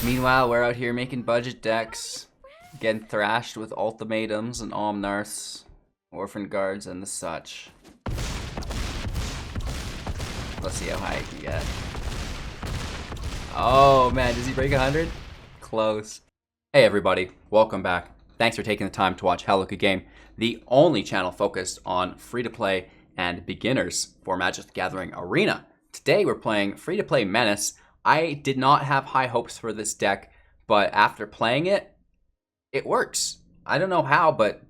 Meanwhile, we're out here making budget decks, getting thrashed with ultimatums and Omnarths, Orphan Guards, and the such. Let's see how high he can get. Oh man, does he break 100? Close. Hey everybody, welcome back. Thanks for taking the time to watch How Look a Game, the only channel focused on free-to-play and beginners for Magic the Gathering Arena. Today we're playing free-to-play Menace. I did not have high hopes for this deck, but after playing it, it works. I don't know how, but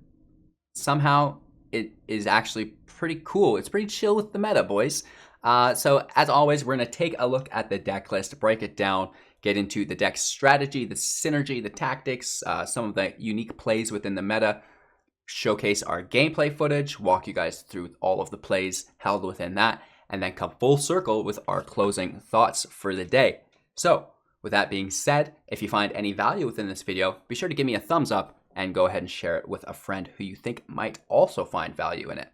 somehow it is actually pretty cool. It's pretty chill with the meta, boys. So as always, we're going to take a look at the deck list, break it down, get into the deck strategy, the synergy, the tactics, some of the unique plays within the meta, showcase our gameplay footage, walk you guys through all of the plays held within that, and then come full circle with our closing thoughts for the day. So with that being said, if you find any value within this video, be sure to give me a thumbs up and go ahead and share it with a friend who you think might also find value in it.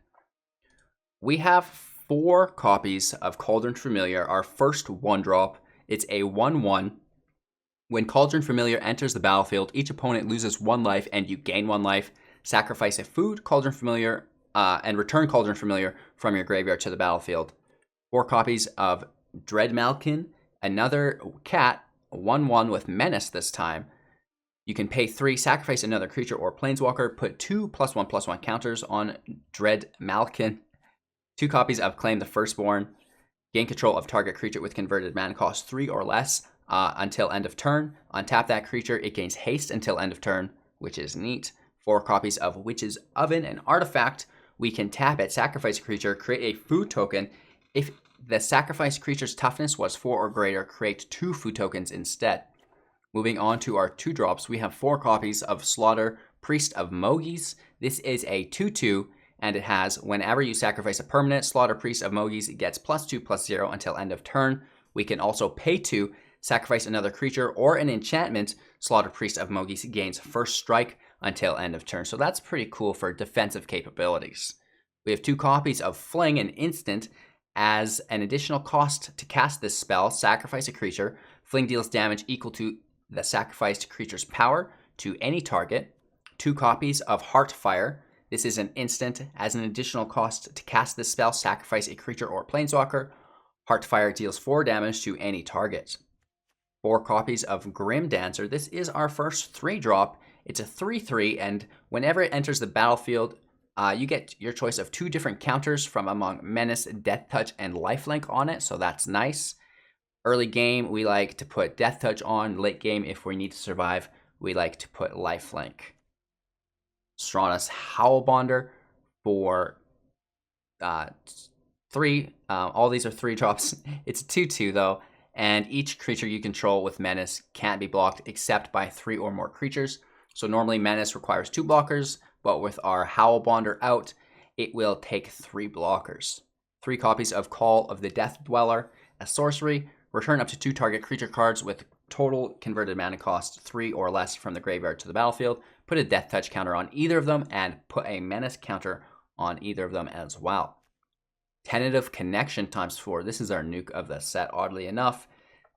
We have 4 copies of Cauldron Familiar, our first 1-drop. It's a 1/1. When Cauldron Familiar enters the battlefield, each opponent loses 1 life and you gain 1 life. Sacrifice a food Cauldron Familiar and return Cauldron Familiar from your graveyard to the battlefield. 4 copies of Dreadmalkin, another cat, 1/1 with Menace this time. You can pay 3, sacrifice another creature or planeswalker, put 2 +1/+1 counters on Dreadmalkin. 2 copies of Claim the Firstborn. Gain control of target creature with converted mana cost 3 or less until end of turn. Untap that creature, it gains haste until end of turn, which is neat. 4 copies of Witch's Oven, an artifact. We can tap it, sacrifice a creature, create a food token. If the sacrificed creature's toughness was 4 or greater, create 2 food tokens instead. Moving on to our 2-drops, we have 4 copies of Slaughter, Priest of Mogis. This is a 2/2, and it has, whenever you sacrifice a permanent, Slaughter Priest of Mogis gets +2/+0 until end of turn. We can also pay 2, sacrifice another creature or an enchantment. Slaughter Priest of Mogis gains first strike until end of turn. So that's pretty cool for defensive capabilities. We have 2 copies of Fling, an instant. As an additional cost to cast this spell, sacrifice a creature. Fling deals damage equal to the sacrificed creature's power to any target. 2 copies of Heartfire. This is an instant. As an additional cost to cast this spell, sacrifice a creature or planeswalker. Heartfire deals 4 damage to any target. 4 copies of Grim Dancer. This is our first 3-drop. It's a 3/3, and whenever it enters the battlefield, you get your choice of 2 different counters from among Menace, Death Touch, and Lifelink on it, so that's nice. Early game, we like to put Death Touch on. Late game, if we need to survive, we like to put Lifelink. Sonorous Howlbonder for 3. All these are 3-drops. It's a 2/2 though, and each creature you control with Menace can't be blocked except by 3 or more creatures. So normally Menace requires 2 blockers, but with our Howlbonder out, it will take 3 blockers. 3 copies of Call of the Death Dweller, a sorcery. Return up to 2 target creature cards with total converted mana cost 3 or less from the graveyard to the battlefield. Put a Death Touch counter on either of them and put a Menace counter on either of them as well. Tentative Connection ×4. This is our nuke of the set, oddly enough.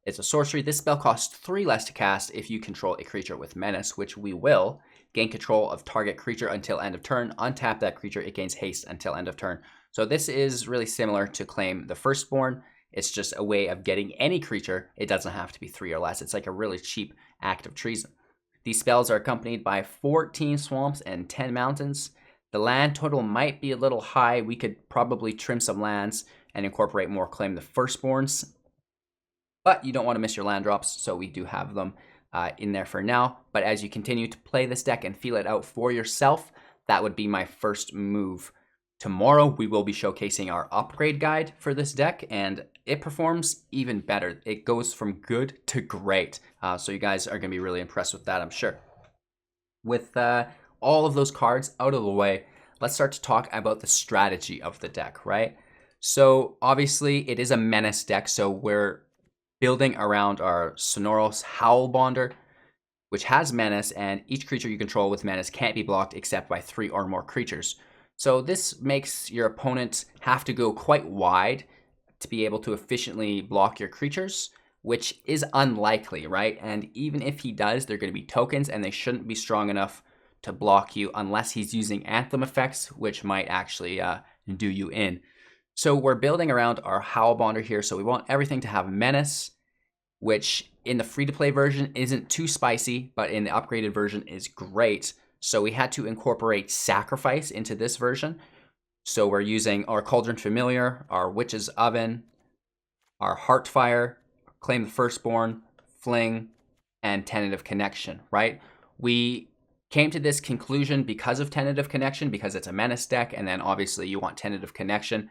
It's a sorcery. This spell costs 3 less to cast if you control a creature with Menace, which we will. Gain control of target creature until end of turn. Untap that creature, it gains haste until end of turn. So this is really similar to Claim the Firstborn. It's just a way of getting any creature. It doesn't have to be 3 or less. It's like a really cheap Act of Treason. These spells are accompanied by 14 swamps and 10 mountains. The land total might be a little high. We could probably trim some lands and incorporate more Claim the Firstborns. But you don't want to miss your land drops, so we do have them in there for now. But as you continue to play this deck and feel it out for yourself, that would be my first move. Tomorrow, we will be showcasing our upgrade guide for this deck, and it performs even better. It goes from good to great. So you guys are going to be really impressed with that, I'm sure. With all of those cards out of the way, let's start to talk about the strategy of the deck, right? So obviously, it is a Menace deck, so we're building around our Sonorous Howlbonder, which has Menace, and each creature you control with Menace can't be blocked except by 3 or more creatures. So this makes your opponent have to go quite wide to be able to efficiently block your creatures. which is unlikely, right? And even if he does, they're going to be tokens, and they shouldn't be strong enough to block you unless he's using Anthem effects, which might actually do you in. So we're building around our Howlbonder here, so we want everything to have Menace, which in the free-to-play version isn't too spicy, but in the upgraded version is great. So we had to incorporate Sacrifice into this version. So we're using our Cauldron Familiar, our Witch's Oven, our Heartfire, Claim the Firstborn, Fling, and Tentative Connection, right? We came to this conclusion because of Tentative Connection, because it's a Menace deck, and then obviously you want Tentative Connection,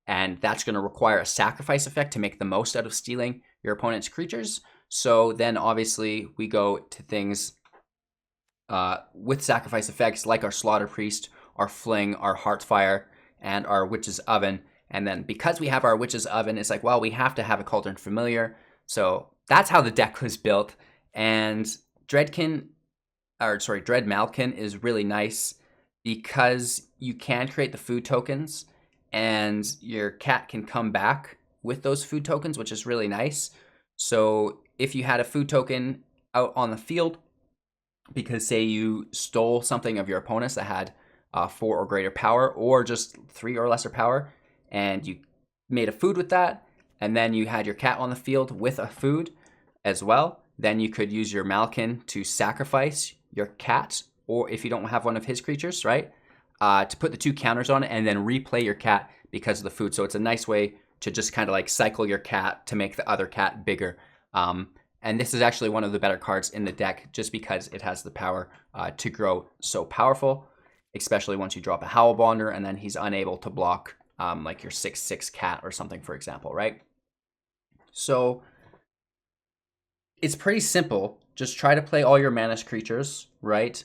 and that's going to require a sacrifice effect to make the most out of stealing your opponent's creatures. So then obviously we go to things with sacrifice effects like our Slaughter Priest, our Fling, our Heartfire, and our Witch's Oven. And then because we have our Witch's Oven, it's like, well, we have to have a Cauldron Familiar. So that's how the deck was built. And Dreadmalkin is really nice because you can create the food tokens and your cat can come back with those food tokens, which is really nice. So if you had a food token out on the field, because say you stole something of your opponent's that had 4 or greater power, or just 3 or lesser power, and you made a food with that, and then you had your cat on the field with a food as well, then you could use your Malkin to sacrifice your cat, or if you don't have one of his creatures, right, to put the 2 counters on it, and then replay your cat because of the food. So it's a nice way to just kind of like cycle your cat to make the other cat bigger. And this is actually one of the better cards in the deck just because it has the power to grow so powerful, especially once you drop a Howlbonder and then he's unable to block like your 6/6 cat or something, for example, right? So it's pretty simple. Just try to play all your Menace creatures, right?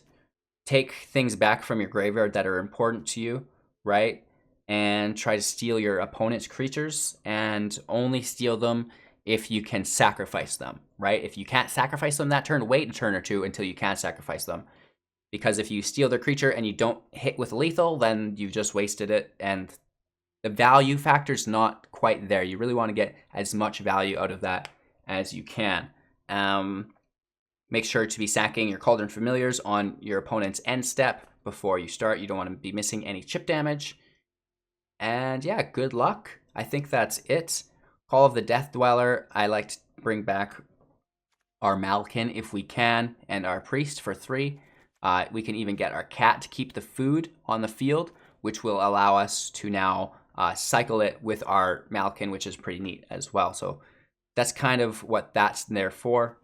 Take things back from your graveyard that are important to you, right? And try to steal your opponent's creatures, and only steal them if you can sacrifice them, right? If you can't sacrifice them that turn, wait a turn or two until you can sacrifice them. Because if you steal their creature and you don't hit with lethal, then you've just wasted it, and the value factor's not quite there. You really want to get as much value out of that as you can. Make sure to be sacking your Cauldron Familiars on your opponent's end step before you start. You don't want to be missing any chip damage. And yeah, good luck. I think that's it. Call of the Death Dweller. I like to bring back our Malkin if we can, and our Priest for 3. We can even get our cat to keep the food on the field, which will allow us to now cycle it with our Malkin, which is pretty neat as well. So that's kind of what that's there for.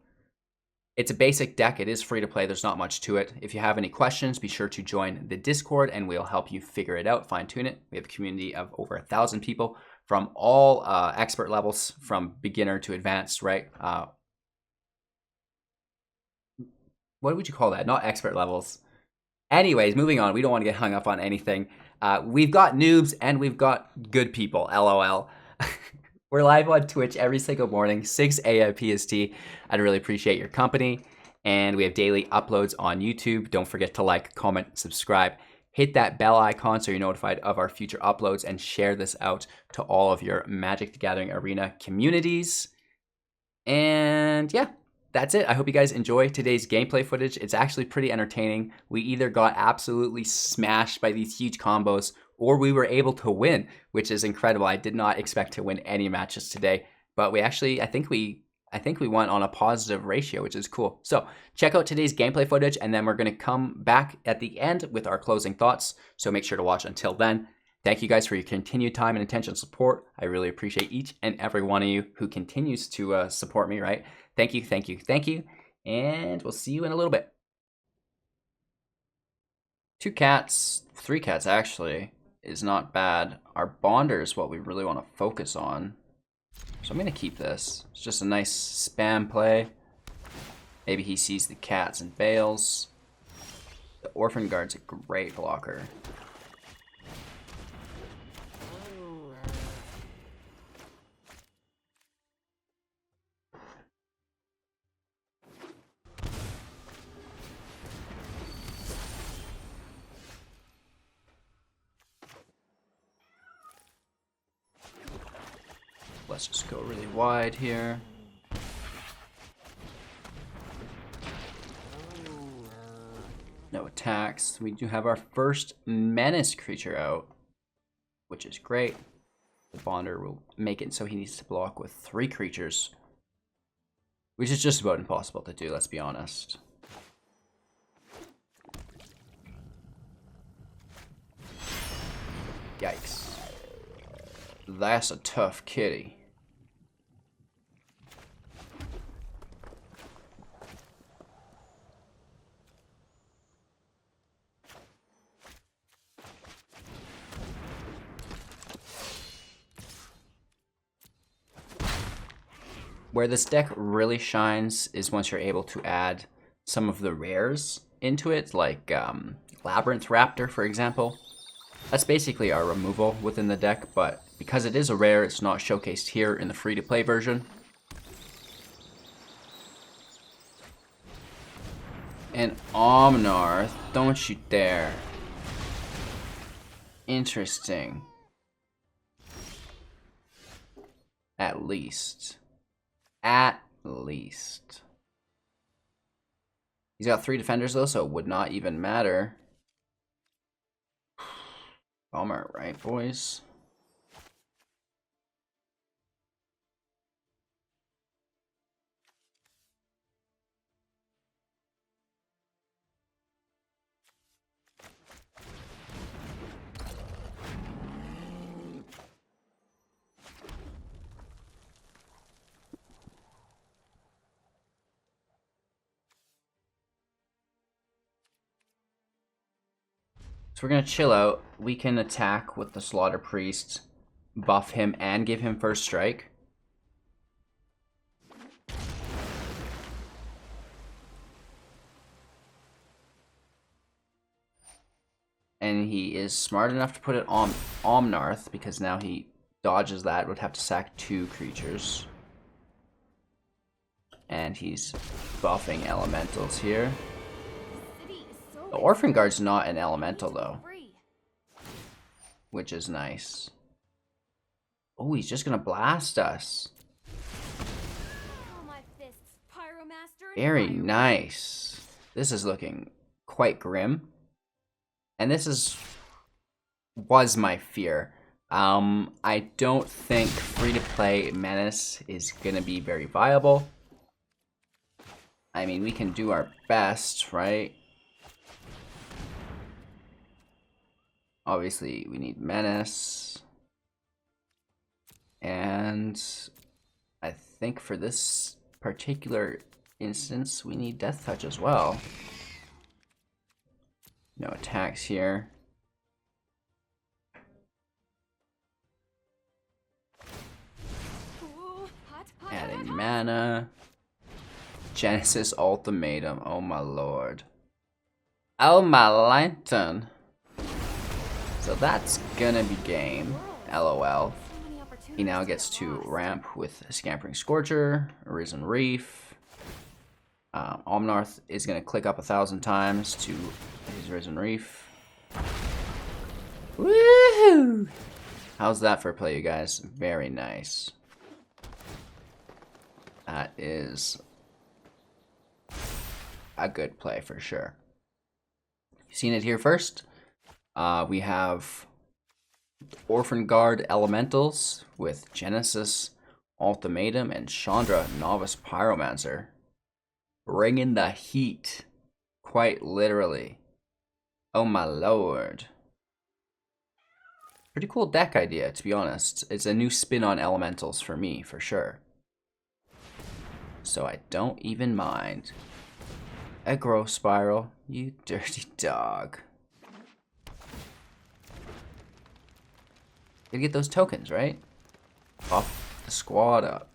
It's a basic deck. It is free to play. There's not much to it. If you have any questions, be sure to join the Discord and we'll help you figure it out, fine tune it. We have a community of over 1,000 people from all expert levels, from beginner to advanced, right? What would you call that? Not expert levels. Anyways, moving on. We don't want to get hung up on anything. We've got noobs and we've got good people, LOL. We're live on Twitch every single morning, 6 a.m. PST. I'd really appreciate your company. And we have daily uploads on YouTube. Don't forget to like, comment, subscribe. Hit that bell icon so you're notified of our future uploads, and share this out to all of your Magic the Gathering Arena communities. And yeah, that's it. I hope you guys enjoy today's gameplay footage. It's actually pretty entertaining. We either got absolutely smashed by these huge combos, or we were able to win, which is incredible. I did not expect to win any matches today, but we actually, I think we won on a positive ratio, which is cool. So check out today's gameplay footage, and then we're going to come back at the end with our closing thoughts. So make sure to watch until then. Thank you guys for your continued time and attention and support. I really appreciate each and every one of you who continues to support me, right? Thank you, thank you, thank you. And we'll see you in a little bit. 2 cats, 3 cats actually, is not bad. Our Bonder is what we really want to focus on. So I'm going to keep this. It's just a nice spam play. Maybe he sees the cats and bails. The Orphan Guard's a great blocker. Let's just go really wide here. No attacks. We do have our first Menace creature out, which is great. The Bonder will make it so he needs to block with 3 creatures, which is just about impossible to do, let's be honest. Yikes. That's a tough kitty. Where this deck really shines is once you're able to add some of the rares into it, like Labyrinth Raptor, for example. That's basically our removal within the deck, but because it is a rare, it's not showcased here in the free-to-play version. And Omnarth, don't you dare. Interesting. At least. At least. He's got 3 defenders though, so it would not even matter. Bummer, right, boys? So we're gonna chill out. We can attack with the Slaughter Priest, buff him, and give him first strike. And he is smart enough to put it on Omnarth, because now he dodges that, would have to sack 2 creatures. And he's buffing elementals here. The Orphan Guard's not an elemental though, which is nice. Oh, he's just gonna blast us. Very nice. This is looking quite grim. And this was my fear. I don't think free-to-play Menace is gonna be very viable. I mean, we can do our best, right? Obviously, we need Menace. And I think for this particular instance, we need Death Touch as well. No attacks here. Adding mana. Genesis Ultimatum. Oh my lord. Oh my lantern. So that's gonna be game. LOL. He now gets to ramp with Scampering Scorcher, Arisen Reef. Omnarth is gonna click up 1,000 times to his Risen Reef. Woohoo! How's that for play, you guys? Very nice. That is a good play for sure. You've seen it here first. We have Orphan Guard Elementals with Genesis Ultimatum and Chandra Novice Pyromancer. Bringing the heat. Quite literally. Oh my lord. Pretty cool deck idea, to be honest. It's a new spin on Elementals for me, for sure. So I don't even mind. Aggro Spiral, you dirty dog. Gotta get those tokens, right? Buff the squad up.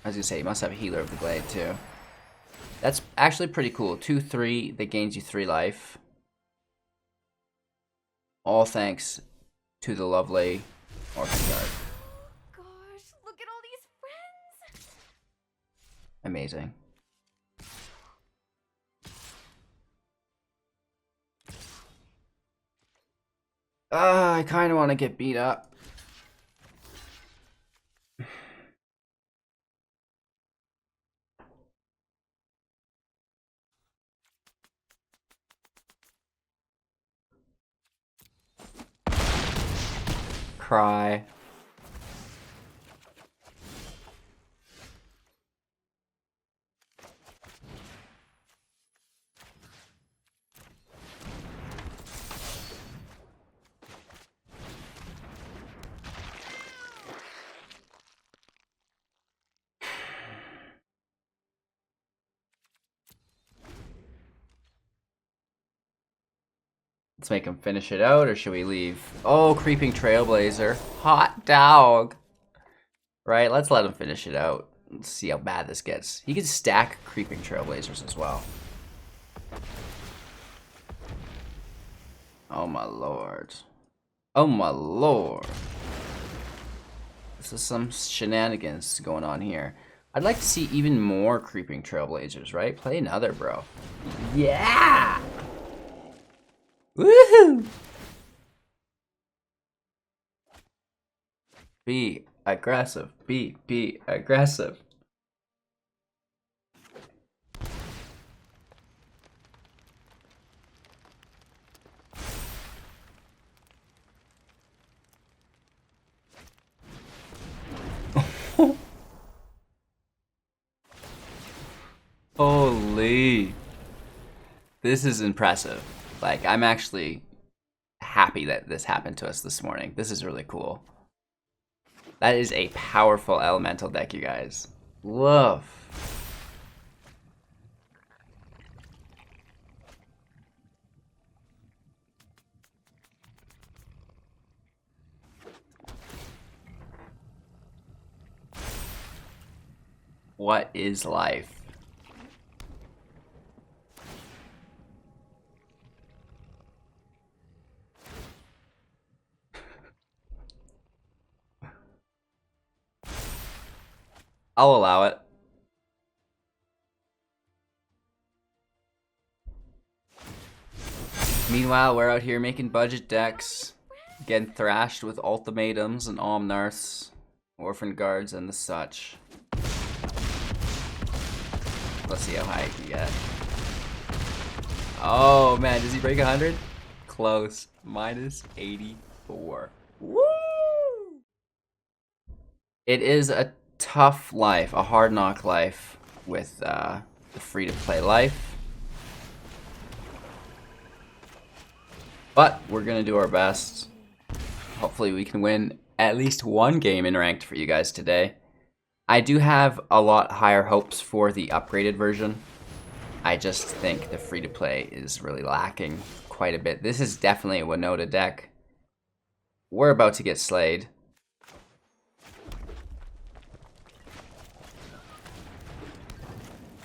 I was gonna say, you must have a Healer of the Glade too. That's actually pretty cool. 2/3 that gains you 3 life. All thanks to the lovely Orphan Guard. Gosh, look at all these friends. Amazing. I kind of want to get beat up. cry. Let's make him finish it out, or should we leave? Oh, Creeping Trailblazer. Hot dog. Right, let's let him finish it out. Let's see how bad this gets. He can stack Creeping Trailblazers as well. Oh my lord. Oh my lord. This is some shenanigans going on here. I'd like to see even more Creeping Trailblazers, right? Play another, bro. Yeah! Woohoo! Be aggressive. Be aggressive. Holy. This is impressive. Like, I'm actually happy that this happened to us this morning. This is really cool. That is a powerful elemental deck, you guys. Love. What is life? I'll allow it. Meanwhile, we're out here making budget decks, getting thrashed with ultimatums and Omnarths, Orphan Guards, and the such. Let's see how high he can get. Oh man, does he break 100? Close. Minus 84. Woo! It is a tough life, a hard knock life with the free-to-play life. But we're going to do our best. Hopefully we can win at least one game in ranked for you guys today. I do have a lot higher hopes for the upgraded version. I just think the free-to-play is really lacking quite a bit. This is definitely a Winota deck. We're about to get slayed.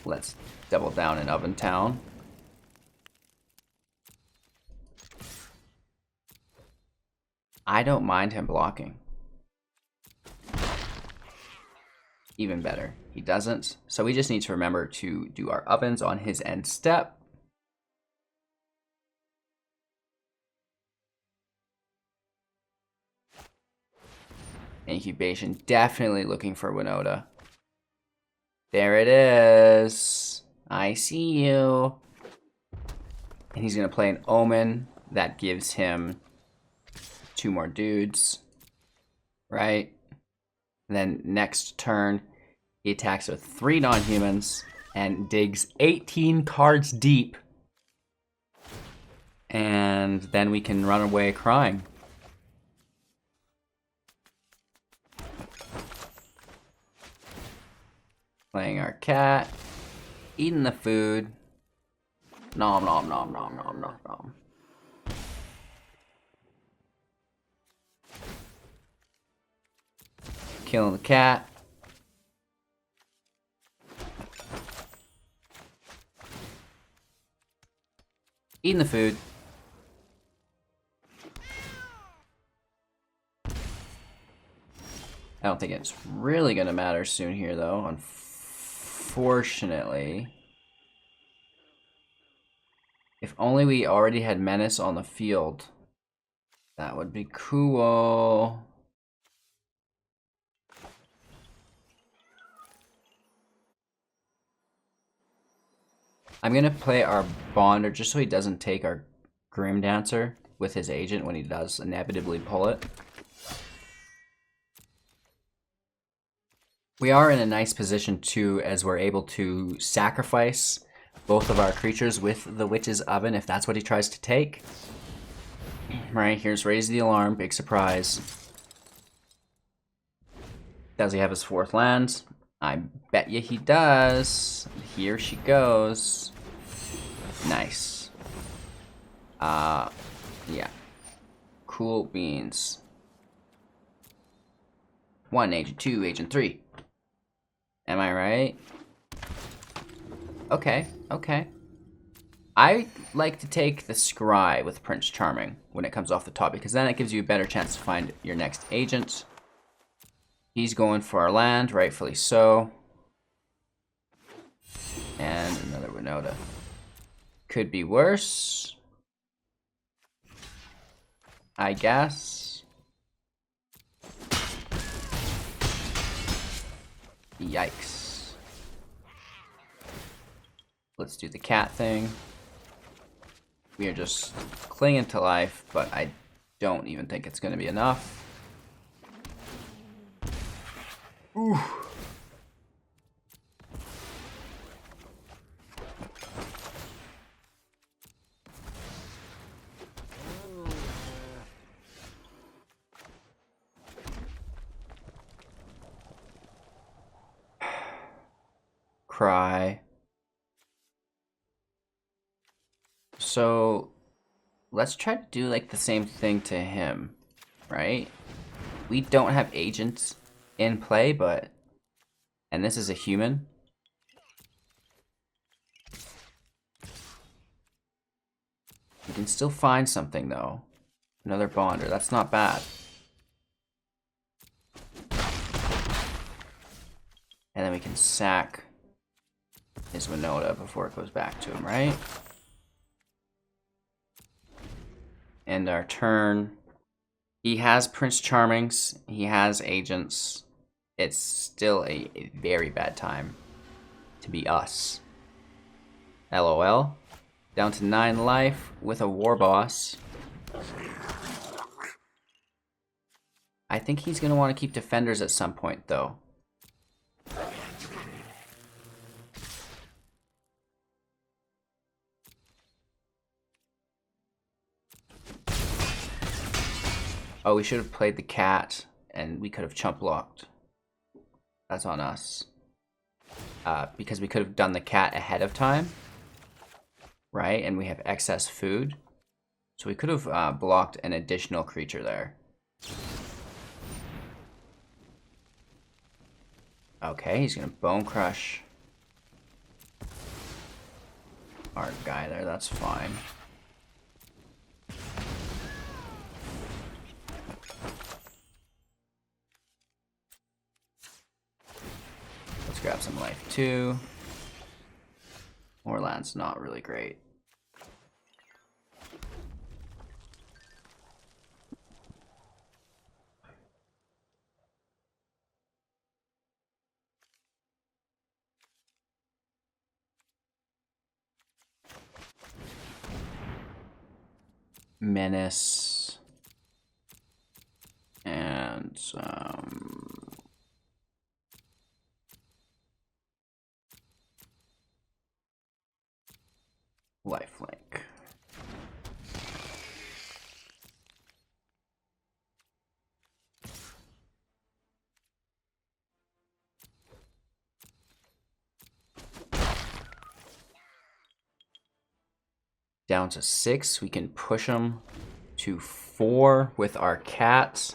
Let's double down in Oven Town. I don't mind him blocking. Even better, he doesn't. So we just need to remember to do our ovens on his end step. Incubation, definitely looking for Winota. There it is. I see you. And he's going to play an Omen. That gives him 2 more dudes. Right? And then next turn, he attacks with 3 non-humans and digs 18 cards deep. And then we can run away crying. Playing our cat, eating the food. Nom nom nom nom nom nom nom. Killing the cat. Eating the food. I don't think it's really gonna matter soon here though, unfortunately. If only we already had Menace on the field. That would be cool. I'm gonna play our Bonder just so he doesn't take our Grim Dancer with his agent when he does inevitably pull it. We are in a nice position too, as we're able to sacrifice both of our creatures with the Witch's Oven if that's what he tries to take. Right, here's Raise the Alarm, big surprise. Does he have his 4th land? I bet you he does. Here she goes. Nice. Yeah. Cool beans. 1, Agent 2, Agent 3. Am I right? Okay, okay. I like to take the Scry with Prince Charming when it comes off the top, because then it gives you a better chance to find your next agent. He's going for our land, rightfully so. And another Winota. Could be worse, I guess. Yikes. Let's do the cat thing. We are just clinging to life, but I don't even think it's going to be enough. Ooh. Cry. So let's try to do like the same thing to him, right? We don't have agents in play, but, and this is a human. We can still find something though. Another Bonder, that's not bad. And then we can sack his Winota before it goes back to him, right? End our turn. He has Prince Charmings. He has agents. It's still a very bad time to be us. LOL. Down to 9 life with a War Boss. I think he's going to want to keep Defenders at some point, though. Oh, we should have played the cat, and we could have chump blocked. That's on us. Because we could have done the cat ahead of time, right? And we have excess food. So we could have blocked an additional creature there. Okay, he's going to Bone Crush our guy there. That's fine. Let's grab some life too. More land's not really great. Menace and some lifelink. Down to 6, we can push them to 4 with our cat.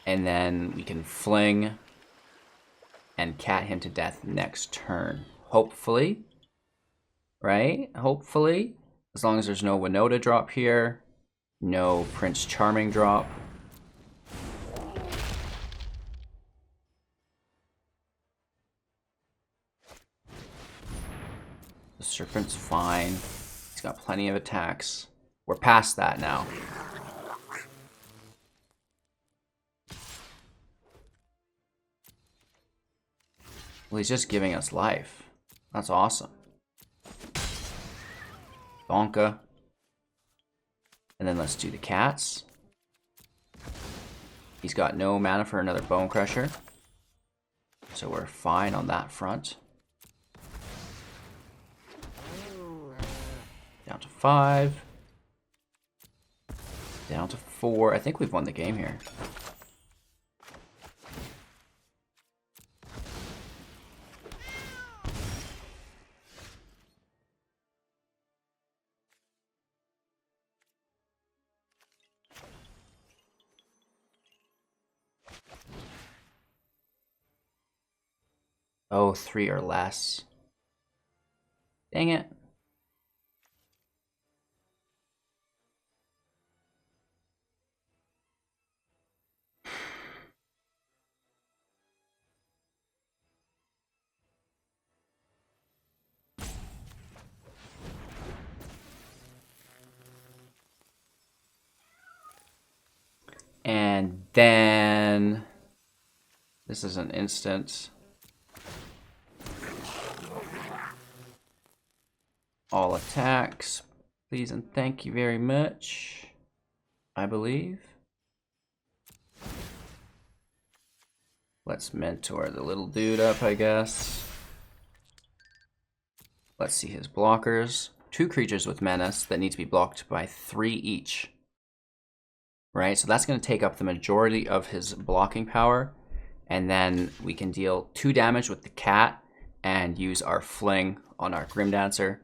And then we can fling and cat him to death next turn. Hopefully. Right? Hopefully. As long as there's no Winota drop here. No Prince Charming drop. The Serpent's fine. He's got plenty of attacks. We're past that now. Well, he's just giving us life. That's awesome. Bonka. And then let's do the cats. He's got no mana for another Bone Crusher. So we're fine on that front. Down to 5. Down to 4. I think we've won the game here. Oh, 3 or less. Dang it. And then this is an instant. All attacks, please and thank you very much, I believe. Let's mentor the little dude up, I guess. Let's see his blockers. 2 creatures with Menace that need to be blocked by 3 each. Right, so that's going to take up the majority of his blocking power. And then we can deal 2 damage with the cat and use our Fling on our Grim Dancer.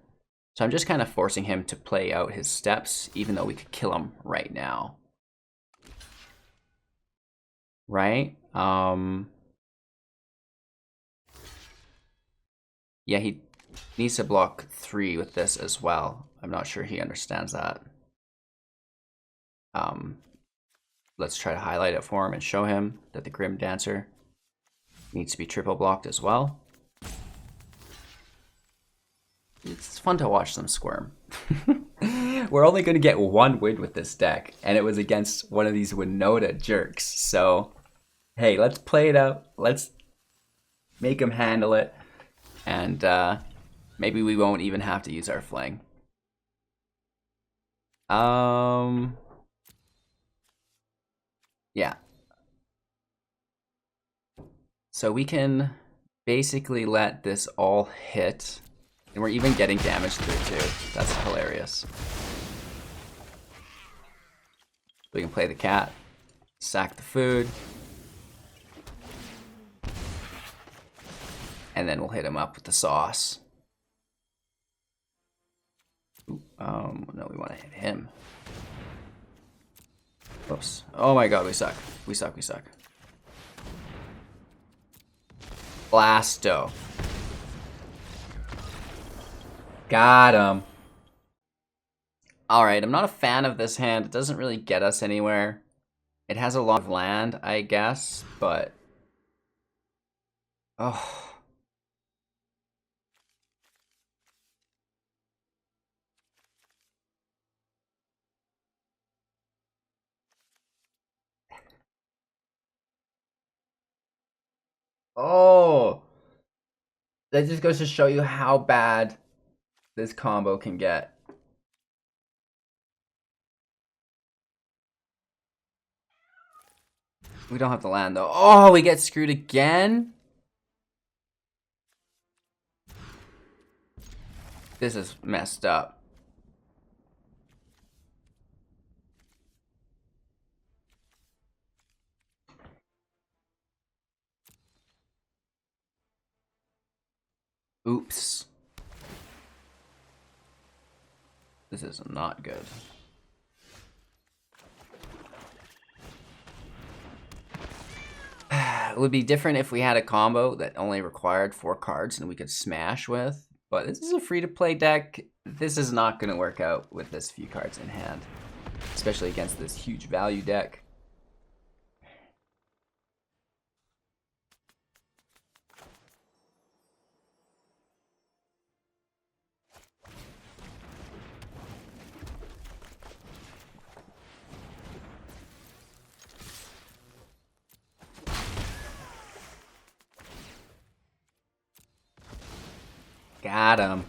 So I'm just kind of forcing him to play out his steps, even though we could kill him right now. Right? Yeah, he needs to block 3 with this as well. I'm not sure he understands that. Let's try to highlight it for him and show him that the Grim Dancer needs to be triple blocked as well. It's fun to watch them squirm. We're only going to get 1 win with this deck, and it was against one of these Winota jerks. So, hey, let's play it out. Let's make him handle it, and maybe we won't even have to use our Fling. Yeah. So we can basically let this all hit. And we're even getting damage through too. That's hilarious. We can play the cat, sack the food, and then we'll hit him up with the sauce. Ooh, no, we want to hit him. Oops. Oh my god, we suck. We suck, we suck. Blasto. Got him. Alright, I'm not a fan of this hand. It doesn't really get us anywhere. It has a lot of land, I guess, but... Oh... Oh, that just goes to show you how bad this combo can get. We don't have to land though. Oh, we get screwed again? This is messed up. Oops. This is not good. It would be different if we had a combo that only required 4 cards and we could smash with, but this is a free-to-play deck. This is not going to work out with this few cards in hand, especially against this huge value deck. Got him.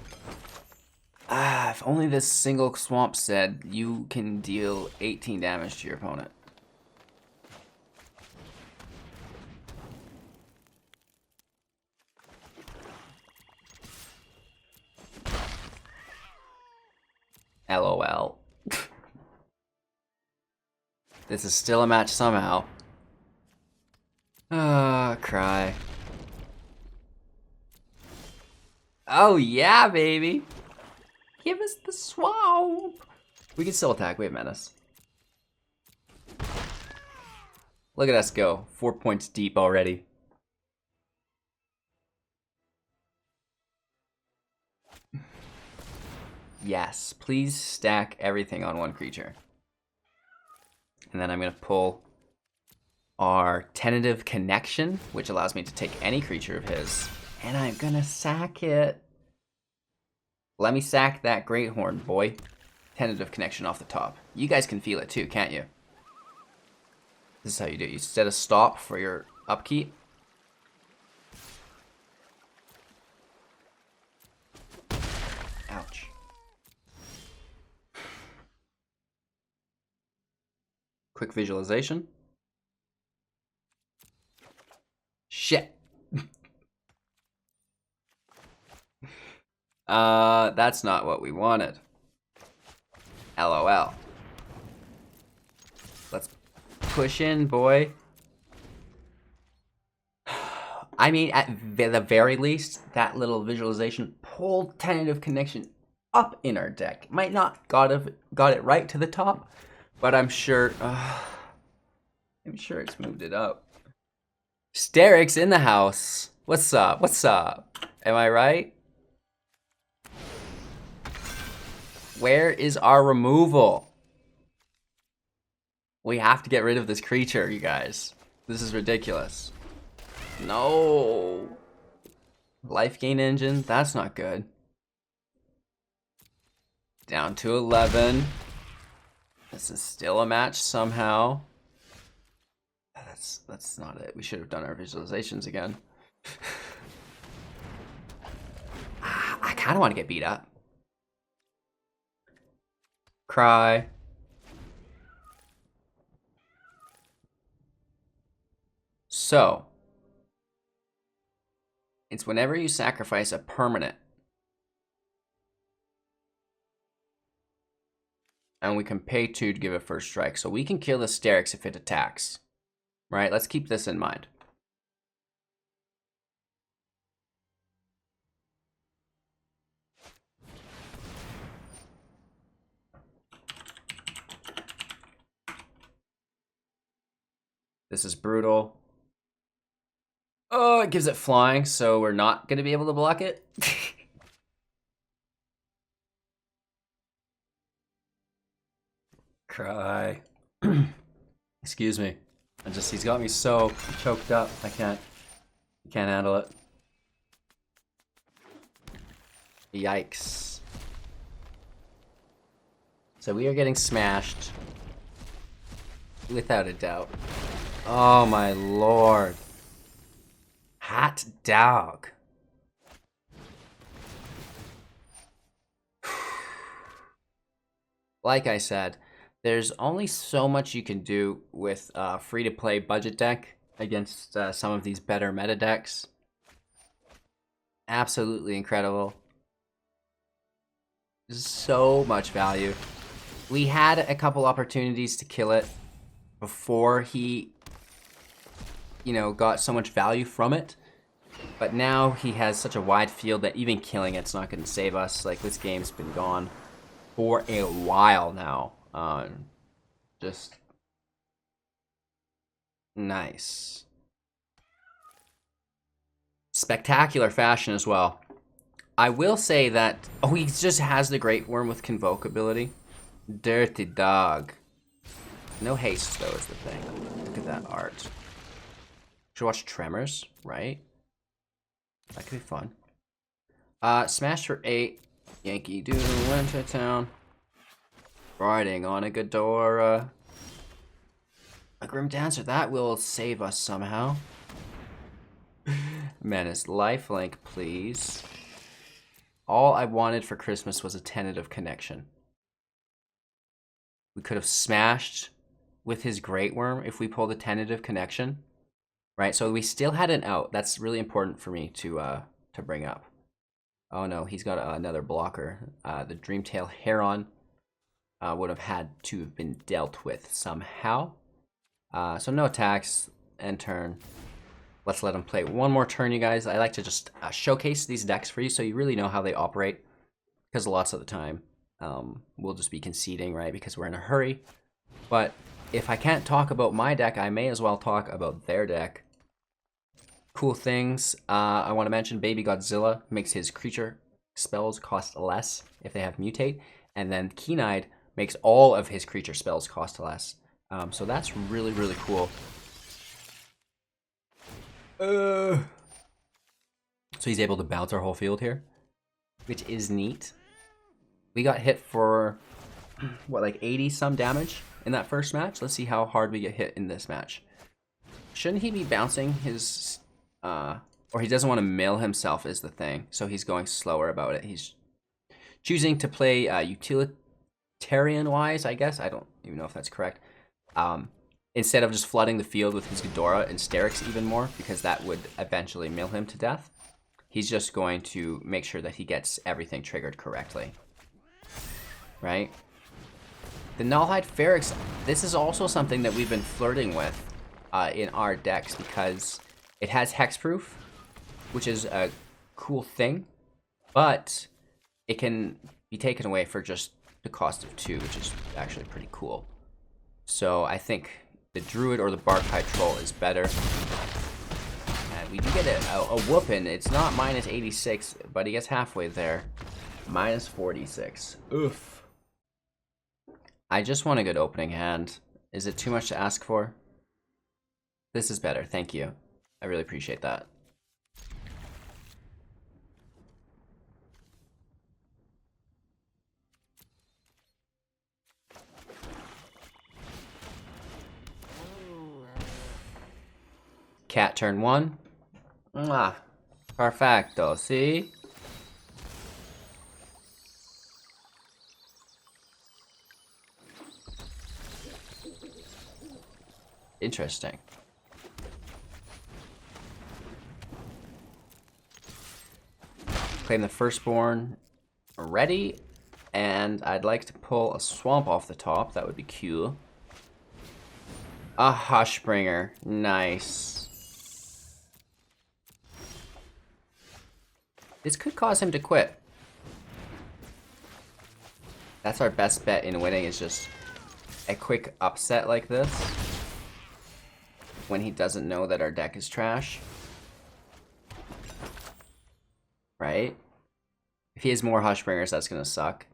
If only this single swamp said you can deal 18 damage to your opponent. LOL. This is still a match somehow. Ah, cry. Oh yeah, baby. Give us the swamp. We can still attack. We have Menace. Look at us go. 4 points deep already. Yes, please stack everything on one creature. And then I'm going to pull our Tentative Connection, which allows me to take any creature of his. And I'm going to sack it. Let me sack that Great Horn, boy. Tentative Connection off the top. You guys can feel it too, can't you? This is how you do it. You set a stop for your upkeep. Ouch. Quick visualization. Shit. That's not what we wanted. LOL. Let's push in, boy. I mean, at the very least, that little visualization pulled Tentative Connection up in our deck. Might not got it right to the top, but I'm sure it's moved it up. Steric's in the house. What's up? What's up? Am I right? Where is our removal? We have to get rid of this creature, you guys. This is ridiculous. No. Life gain engine, that's not good. Down to 11. This is still a match somehow. That's not it. We should have done our visualizations again. I kind of want to get beat up. Cry. So, it's whenever you sacrifice a permanent. And we can pay 2 to give it first strike. So we can kill the Sterix if it attacks. Right? Let's keep this in mind. This is brutal. Oh, it gives it flying, so we're not going to be able to block it. Cry. Excuse me. He's got me so choked up. I can't handle it. Yikes. So we are getting smashed. Without a doubt. Oh my lord. Hot dog. Like I said, there's only so much you can do with a free-to-play budget deck against some of these better meta decks. Absolutely incredible. So much value. We had a couple opportunities to kill it before he, got so much value from it. But now he has such a wide field that even killing it's not going to save us. Like, this game's been gone for a while now. Just nice. Spectacular fashion as well. I will say that, he just has the Great Worm with Convoke ability. Dirty dog. No haste, though, is the thing. Look at that art. Should watch Tremors, right? That could be fun. Smash for 8. Yankee Doodle Winter Town. Riding on a Ghidorah. A Grim Dancer, that will save us somehow. Menace, lifelink, please. All I wanted for Christmas was a Tentative Connection. We could have smashed with his Great Worm if we pulled a Tentative Connection. Right, so we still had an out. That's really important for me to bring up. Oh no, he's got another blocker. The Dreamtail Heron. would have had to have been dealt with somehow. So no attacks, end turn. Let's let him play one more turn, you guys. I like to just showcase these decks for you so you really know how they operate. Because lots of the time, we'll just be conceding, right? Because we're in a hurry. But if I can't talk about my deck, I may as well talk about their deck. Cool things. I want to mention Baby Godzilla makes his creature spells cost less if they have mutate. And then Keen-Eyed makes all of his creature spells cost less. So that's really, really cool. So he's able to bounce our whole field here, which is neat. We got hit for, what, like 80 some damage in that first match? Let's see how hard we get hit in this match. Shouldn't he be bouncing his, or he doesn't want to mill himself is the thing, so he's going slower about it. He's choosing to play utilitarian-wise, I guess. I don't even know if that's correct. Instead of just flooding the field with his Ghidorah and Sterix even more, because that would eventually mill him to death, he's just going to make sure that he gets everything triggered correctly. Right? The Nullhide Ferrex, this is also something that we've been flirting with in our decks because it has hexproof, which is a cool thing, but it can be taken away for just the cost of 2, which is actually pretty cool. So I think the Druid or the Barkhide Troll is better. And we do get a whooping. It's not minus 86, but he gets halfway there. Minus 46. Oof. I just want a good opening hand. Is it too much to ask for? This is better, thank you. I really appreciate that. Cat turn 1. Mwah. Perfecto, see? Interesting. Claim the Firstborn ready, and I'd like to pull a Swamp off the top. That would be cool. A Hushbringer, nice. This could cause him to quit. That's our best bet in winning, is just a quick upset like this when he doesn't know that our deck is trash. Right? If he has more Hushbringers, that's gonna suck.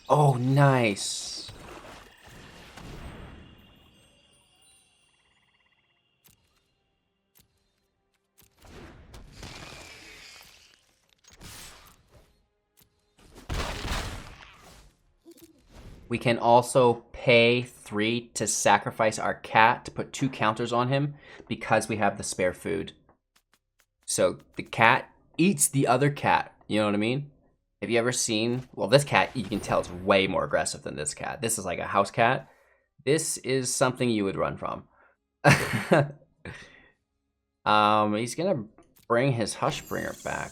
Oh, nice. We can also pay 3 to sacrifice our cat to put 2 counters on him because we have the spare food. So the cat eats the other cat, you know what I mean? Have you ever seen, well, this cat, you can tell it's way more aggressive than this cat. This is like a house cat. This is something you would run from. He's gonna bring his Hushbringer back.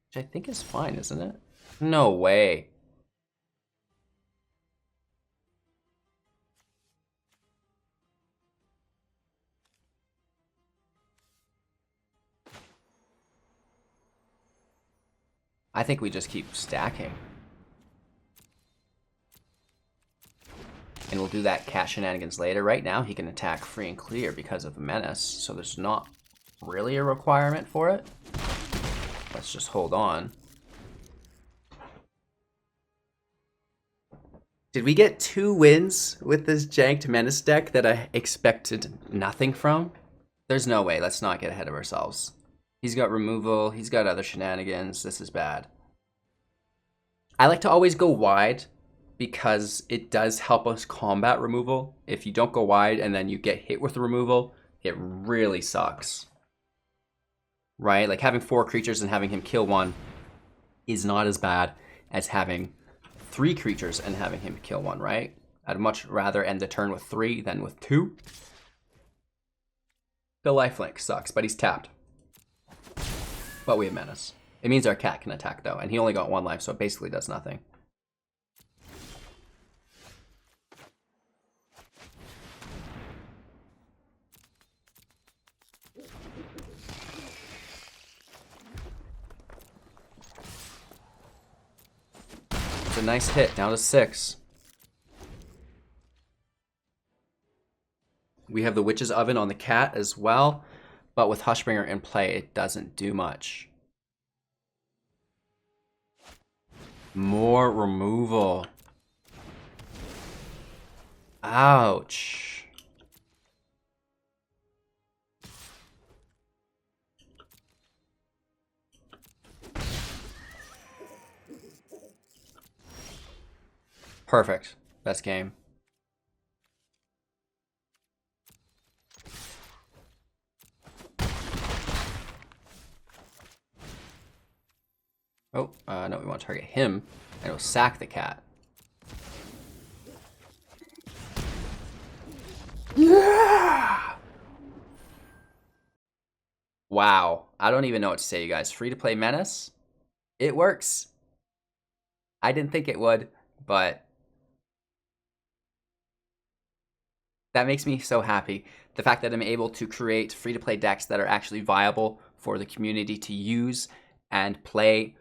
Which I think is fine, isn't it? No way. I think we just keep stacking. And we'll do that cat shenanigans later. Right now, he can attack free and clear because of the Menace, so there's not really a requirement for it. Let's just hold on. Did we get 2 wins with this janked Menace deck that I expected nothing from? There's no way. Let's not get ahead of ourselves. He's got removal. He's got other shenanigans. This is bad. I like to always go wide because it does help us combat removal. If you don't go wide and then you get hit with the removal, it really sucks. Right? Like having 4 creatures and having him kill 1 is not as bad as having 3 creatures and having him kill 1, right? I'd much rather end the turn with 3 than with 2. The lifelink sucks, but he's tapped. But we have Menace. It means our cat can attack, though, and he only got 1 life, so it basically does nothing. It's a nice hit, down to 6. We have the Witch's Oven on the cat as well, but with Hushbringer in play, it doesn't do much. More removal. Ouch. Perfect. Best game. Oh, no, we want to target him, and it'll sack the cat. Yeah! Wow. I don't even know what to say, you guys. Free-to-play Menace? It works. I didn't think it would, but that makes me so happy. The fact that I'm able to create free-to-play decks that are actually viable for the community to use and play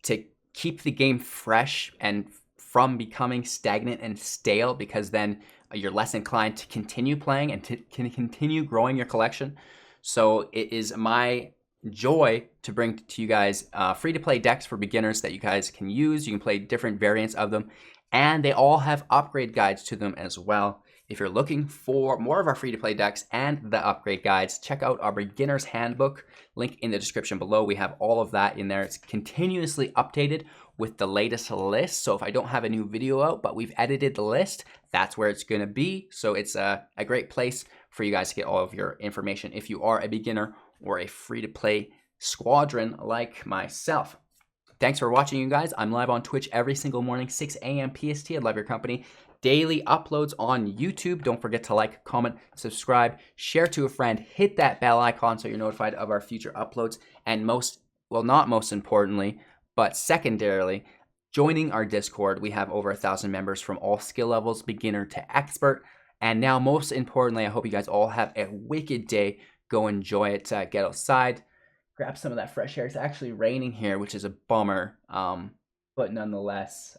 to keep the game fresh and from becoming stagnant and stale, because then you're less inclined to continue playing and to continue growing your collection. So it is my joy to bring to you guys free-to-play decks for beginners that you guys can use. You can play different variants of them, and they all have upgrade guides to them as well. If you're looking for more of our free-to-play decks and the upgrade guides, check out our Beginner's Handbook. Link in the description below. We have all of that in there. It's continuously updated with the latest list. So if I don't have a new video out, but we've edited the list, that's where it's going to be. So it's a great place for you guys to get all of your information if you are a beginner or a free-to-play squadron like myself. Thanks for watching, you guys. I'm live on Twitch every single morning, 6 a.m. PST. I love your company. Daily uploads on YouTube. Don't forget to like, comment, subscribe, share to a friend, hit that bell icon so you're notified of our future uploads. And not most importantly, but secondarily, joining our Discord. We have over 1,000 members from all skill levels, beginner to expert. And now, most importantly, I hope you guys all have a wicked day. Go enjoy it. Get outside. Grab some of that fresh air. It's actually raining here, which is a bummer. But nonetheless,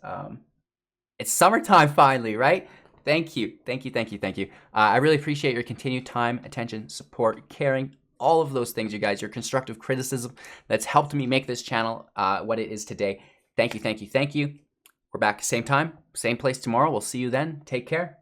it's summertime finally, right? Thank you. Thank you, thank you, thank you. I really appreciate your continued time, attention, support, caring, all of those things, you guys. Your constructive criticism that's helped me make this channel what it is today. Thank you, thank you, thank you. We're back same time, same place tomorrow. We'll see you then. Take care.